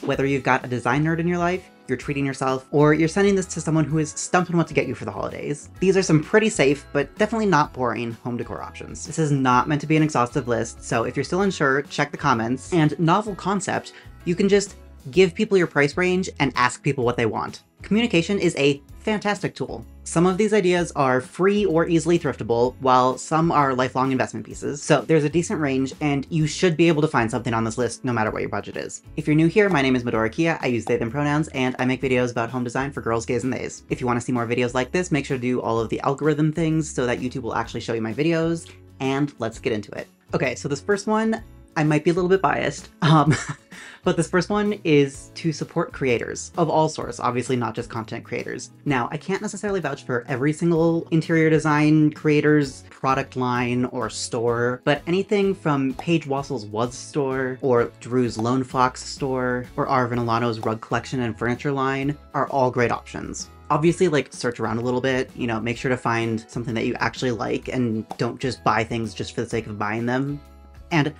Whether you've got a design nerd in your life, you're treating yourself, or you're sending this to someone who is stumped on what to get you for the holidays, these are some pretty safe, but definitely not boring home decor options. This is not meant to be an exhaustive list, so if you're still unsure, check the comments. And novel concept, you can just give people your price range and ask people what they want. Communication is a fantastic tool. Some of these ideas are free or easily thriftable, while some are lifelong investment pieces, so there's a decent range, and you should be able to find something on this list no matter what your budget is. If you're new here, my name is Medora, I use they, them pronouns, and I make videos about home design for girls, gays, and theys. If you want to see more videos like this, make sure to do all of the algorithm things so that YouTube will actually show you my videos, and let's get into it. Okay, so this first one, I might be a little bit biased, but this first one is to support creators of all sorts, obviously not just content creators. Now, I can't necessarily vouch for every single interior design creator's product line or store, but anything from Paige Wassel's Was store, or Drew's Lone Fox store, or Arvin Olano's rug collection and furniture line are all great options. Obviously, like, search around a little bit, you know, make sure to find something that you actually like and don't just buy things just for the sake of buying them. And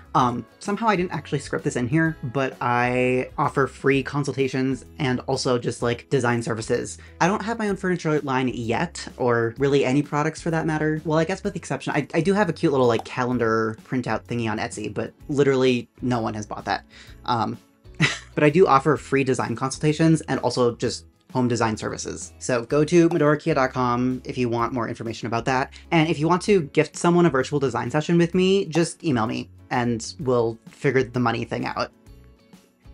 somehow I didn't actually script this in here, but I offer free consultations and also just like design services. I don't have my own furniture line yet, or really any products for that matter. Well, I guess with the exception, I do have a cute little like calendar printout thingy on Etsy, but literally no one has bought that. But I do offer free design consultations and also just home design services. So go to medorakia.com if you want more information about that. And if you want to gift someone a virtual design session with me, just email me and we'll figure the money thing out.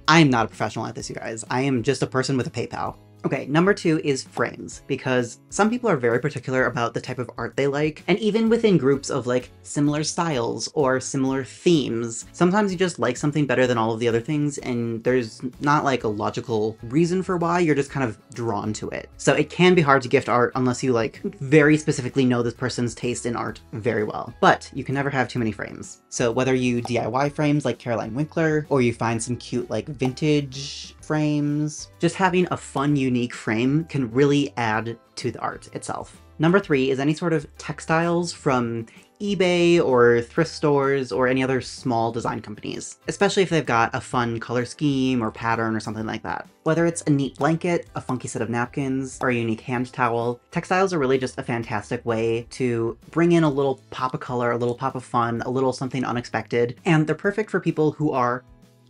I'm not a professional at this, you guys. I am just a person with a PayPal. Okay, number 2 is frames, because some people are very particular about the type of art they like, and even within groups of like similar styles or similar themes, sometimes you just like something better than all of the other things, and there's not like a logical reason for why, you're just kind of drawn to it. So it can be hard to gift art unless you like very specifically know this person's taste in art very well. But you can never have too many frames. So whether you DIY frames like Caroline Winkler, or you find some cute like vintage frames, just having a fun, unique frame can really add to the art itself. Number 3 is any sort of textiles from eBay or thrift stores or any other small design companies, especially if they've got a fun color scheme or pattern or something like that. Whether it's a neat blanket, a funky set of napkins, or a unique hand towel, textiles are really just a fantastic way to bring in a little pop of color, a little pop of fun, a little something unexpected, and they're perfect for people who are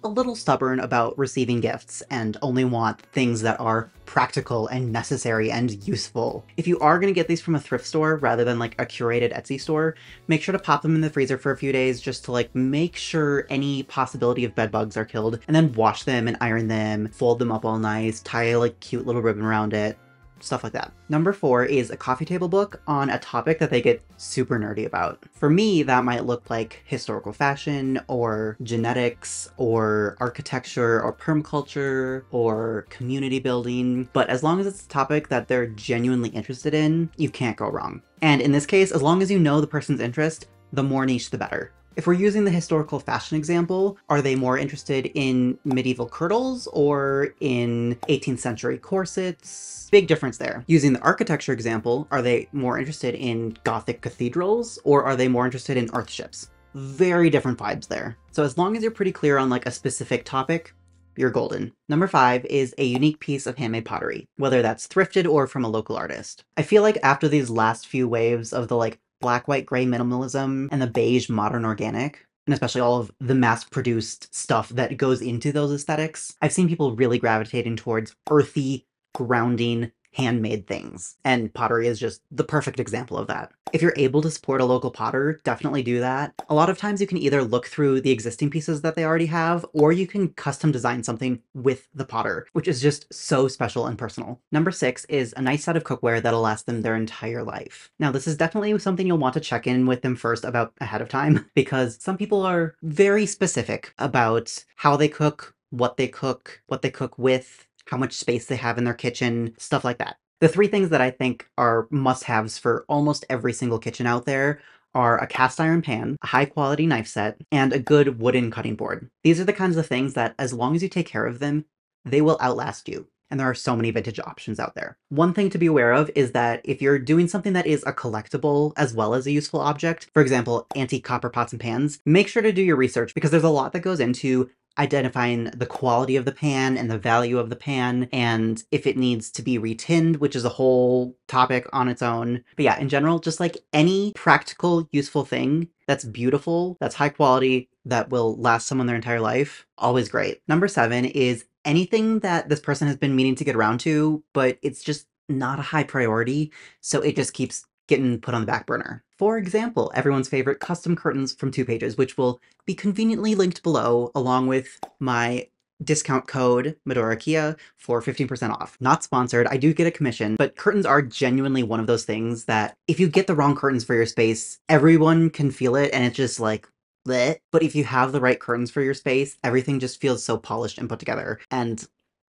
a little stubborn about receiving gifts and only want things that are practical and necessary and useful. If you are going to get these from a thrift store rather than like a curated Etsy store, make sure to pop them in the freezer for a few days just to like make sure any possibility of bed bugs are killed, and then wash them and iron them, fold them up all nice, tie a like cute little ribbon around it. Stuff like that. Number 4 is a coffee table book on a topic that they get super nerdy about. For me, that might look like historical fashion, or genetics, or architecture, or permaculture, or community building, but as long as it's a topic that they're genuinely interested in, you can't go wrong. And in this case, as long as you know the person's interest, the more niche the better. If we're using the historical fashion example, are they more interested in medieval kirtles or in 18th century corsets? Big difference there. Using the architecture example, are they more interested in Gothic cathedrals or are they more interested in earthships? Very different vibes there. So as long as you're pretty clear on like a specific topic, you're golden. Number 5 is a unique piece of handmade pottery, whether that's thrifted or from a local artist. I feel like after these last few waves of the like black, white, gray minimalism and the beige modern organic, and especially all of the mass-produced stuff that goes into those aesthetics, I've seen people really gravitating towards earthy, grounding, handmade things, and pottery is just the perfect example of that. If you're able to support a local potter, definitely do that. A lot of times you can either look through the existing pieces that they already have, or you can custom design something with the potter, which is just so special and personal. Number 6 is a nice set of cookware that'll last them their entire life. Now, this is definitely something you'll want to check in with them first about ahead of time, because some people are very specific about how they cook, what they cook with, how much space they have in their kitchen, stuff like that. The 3 things that I think are must-haves for almost every single kitchen out there are a cast iron pan, a high-quality knife set, and a good wooden cutting board. These are the kinds of things that, as long as you take care of them, they will outlast you. And there are so many vintage options out there. One thing to be aware of is that if you're doing something that is a collectible as well as a useful object, for example, antique copper pots and pans, make sure to do your research because there's a lot that goes into identifying the quality of the pan and the value of the pan, and if it needs to be retinned, which is a whole topic on its own. But yeah, in general, just like any practical, useful thing that's beautiful, that's high quality, that will last someone their entire life, always great. Number 7 is anything that this person has been meaning to get around to, but it's just not a high priority, so it just keeps getting put on the back burner. For example, everyone's favorite custom curtains from 2pages, which will be conveniently linked below, along with my discount code Medora Kia for 15% off. Not sponsored, I do get a commission, but curtains are genuinely one of those things that if you get the wrong curtains for your space, everyone can feel it and it's just like, bleh. But if you have the right curtains for your space, everything just feels so polished and put together, and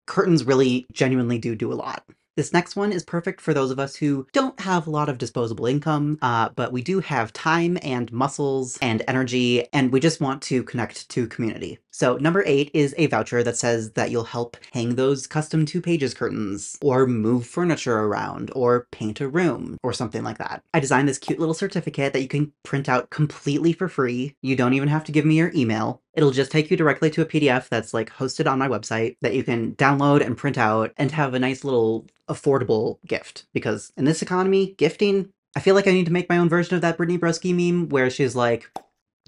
curtains really genuinely do a lot. This next one is perfect for those of us who don't have a lot of disposable income, but we do have time and muscles and energy, and we just want to connect to community. So number 8 is a voucher that says that you'll help hang those custom 2pages curtains, or move furniture around, or paint a room, or something like that. I designed this cute little certificate that you can print out completely for free. You don't even have to give me your email. It'll just take you directly to a PDF that's like hosted on my website that you can download and print out and have a nice little affordable gift. Because in this economy, gifting, I feel like I need to make my own version of that Brittany Broski meme where she's like,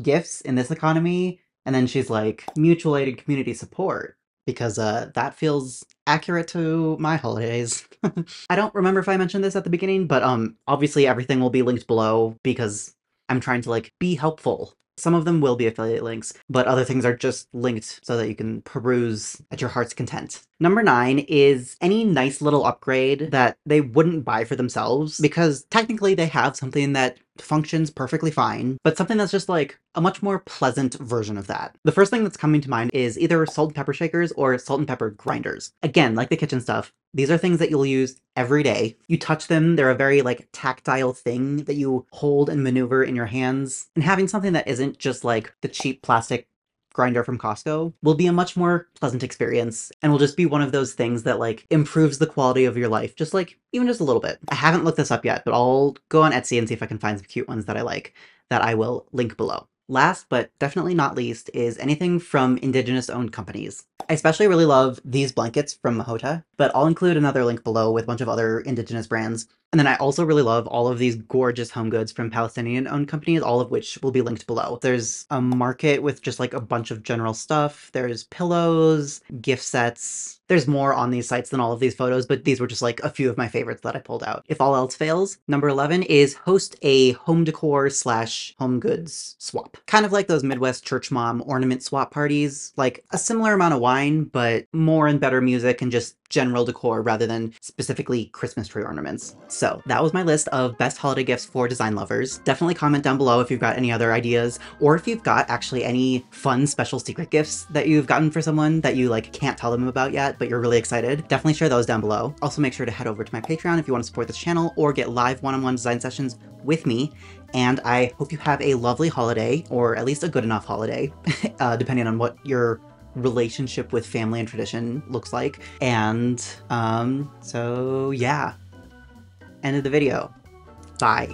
gifts in this economy, and then she's like, mutual aid and community support, because that feels accurate to my holidays. I don't remember if I mentioned this at the beginning, but obviously everything will be linked below because I'm trying to like be helpful. Some of them will be affiliate links, but other things are just linked so that you can peruse at your heart's content. Number 9 is any nice little upgrade that they wouldn't buy for themselves, because technically they have something that functions perfectly fine, but something that's just like a much more pleasant version of that. The first thing that's coming to mind is either salt and pepper shakers or salt and pepper grinders. Again, like the kitchen stuff, these are things that you'll use every day. You touch them, they're a very like tactile thing that you hold and maneuver in your hands, and having something that isn't just like the cheap plastic grinder from Costco will be a much more pleasant experience, and will just be one of those things that like improves the quality of your life, just like even just a little bit. I haven't looked this up yet, but I'll go on Etsy and see if I can find some cute ones that I like that I will link below. Last but definitely not least is anything from indigenous owned companies. I especially really love these blankets from Mahota, but I'll include another link below with a bunch of other indigenous brands. And then I also really love all of these gorgeous home goods from Palestinian owned companies, all of which will be linked below. There's a market with just like a bunch of general stuff. There's pillows, gift sets. There's more on these sites than all of these photos, but these were just like a few of my favorites that I pulled out. If all else fails, number 11 is host a home decor / home goods swap. Kind of like those Midwest church mom ornament swap parties, like a similar amount of wine, but more and better music and just general decor rather than specifically Christmas tree ornaments. So that was my list of best holiday gifts for design lovers. Definitely comment down below if you've got any other ideas, or if you've got actually any fun special secret gifts that you've gotten for someone that you like can't tell them about yet, but you're really excited. Definitely share those down below. Also make sure to head over to my Patreon if you want to support this channel or get live one-on-one design sessions with me. And I hope you have a lovely holiday, or at least a good enough holiday, depending on what your relationship with family and tradition looks like. And so yeah, end of the video. Bye.